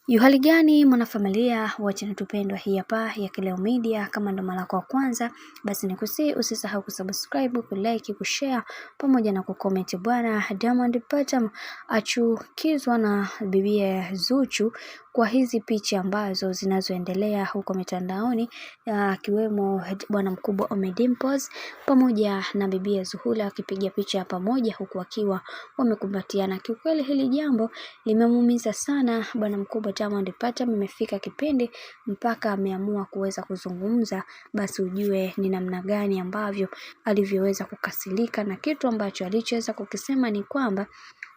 Hali gani mwanafamilia wa channel tupendwa hii hapa ya Kileo Media. Kama ndo mara yako ya kwanza, basi nikusihi usisahau kusubscribe, kulike, kushare pamoja na kucomment. Bwana Diamond Platnumz achukizwa na bibie Zuchu kwa hizi picha ambazo zinazoendelea huko mitandaoni, akiwemo bwana mkubwa Ommy Dimpoz pamoja na bibie Zuhura akipiga picha pamoja huku wakiwa wamekumbatiana. Kiukweli hili jambo limemuumiza sana bwana mkubwa Diamond Platnumz. Imefika kipindi mpaka ameamua kuweza kuzungumza, basi ujue ni namna gani ambavyo alivyoweza kukasirika, na kitu ambacho alichoweza kukisema ni kwamba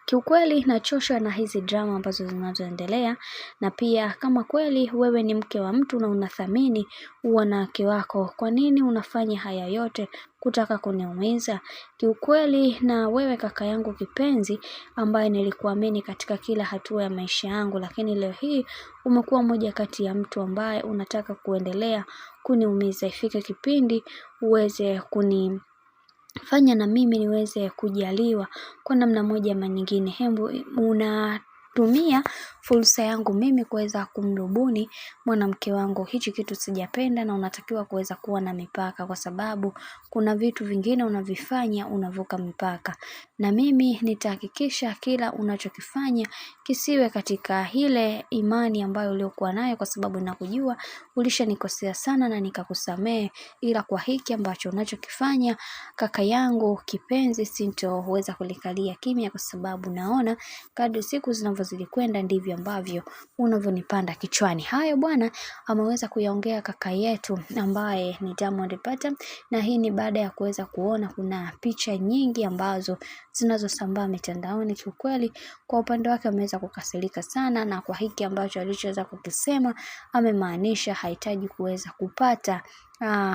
kiukweli nachoshwa na hizi drama ambazo zinazoendelea, na pia kama kweli wewe ni mke wa mtu na unathamini wanawake wako, kwa nini unafanya haya yote kutaka kuniumiza? Kiukweli na wewe kaka yangu kipenzi ambaye nilikuamini katika kila hatua ya maisha yangu, lakini leo hii umekuwa moja kati ya mtu ambaye unataka kuendelea kuniumiza. Ifike kipindi uweze kunifanya na mimi niweze kujaliwa kwa namna moja ama nyingine. Hembu unatumia fursa yangu mimi kuweza kumrubuni mwanamke wangu. Hichi kitu sijapenda, na unatakiwa kuweza kuwa na mipaka, kwa sababu kuna vitu vingine unavifanya unavuka mipaka, na mimi nitahakikisha kila unachokifanya kisiwe katika ile imani ambayo uliokuwa nayo, kwa sababu nakujua ulishanikosea sana na nikakusamehe, ila kwa hiki ambacho unachokifanya kaka yangu kipenzi sintoweza kulikalia kimya, kwa sababu naona kadri siku zinavyozidi kwenda ndivyo ambavyo unavyonipanda kichwani. Hayo bwana ameweza kuyaongea kaka yetu ambaye ni Diamond Platnumz, na hii ni baada ya kuweza kuona kuna picha nyingi ambazo zinazosambaa mitandaoni. Kiukweli kwa upande wake ameweza kukasirika sana, na kwa hiki ambacho alichoweza kukisema amemaanisha hahitaji kuweza kupata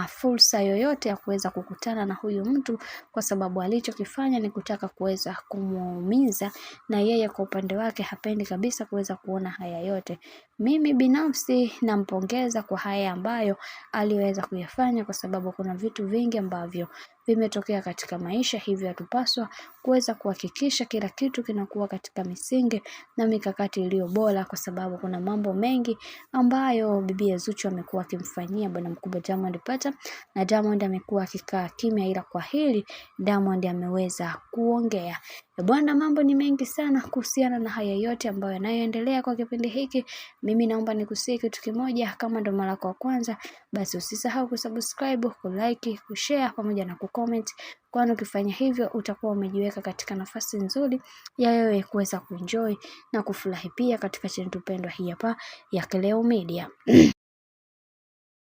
fursa yoyote ya kuweza kukutana na huyu mtu, kwa sababu alichokifanya ni kutaka kuweza kumuumiza, na yeye kwa upande wake hapendi kabisa kuweza kuona haya yote. Mimi binafsi nampongeza kwa haya ambayo aliweza kuyafanya, kwa sababu kuna vitu vingi ambavyo vimetokea katika maisha, hivyo hatupaswa kuweza kuhakikisha kila kitu kinakuwa katika misingi na mikakati iliyo bora, kwa sababu kuna mambo mengi ambayo bibi Zuchu amekuwa akimfanyia bwana mkubwa Diamond Platnumz, na Diamond amekuwa akikaa kimya, ila kwa hili Diamond ameweza kuongea. Bwana, mambo ni mengi sana kuhusiana na haya yote ambayo yanayoendelea kwa kipindi hiki. Mimi naomba nikusihi kitu kimoja, kama ndo mara ya kwanza, basi usisahau kusubscribe, kulike, kushare pamoja na kucomment, kwani ukifanya hivyo utakuwa umejiweka katika nafasi nzuri ya wewe kuweza kuenjoy na kufurahi pia katika channel tupendwa hii hapa ya Kileo Media.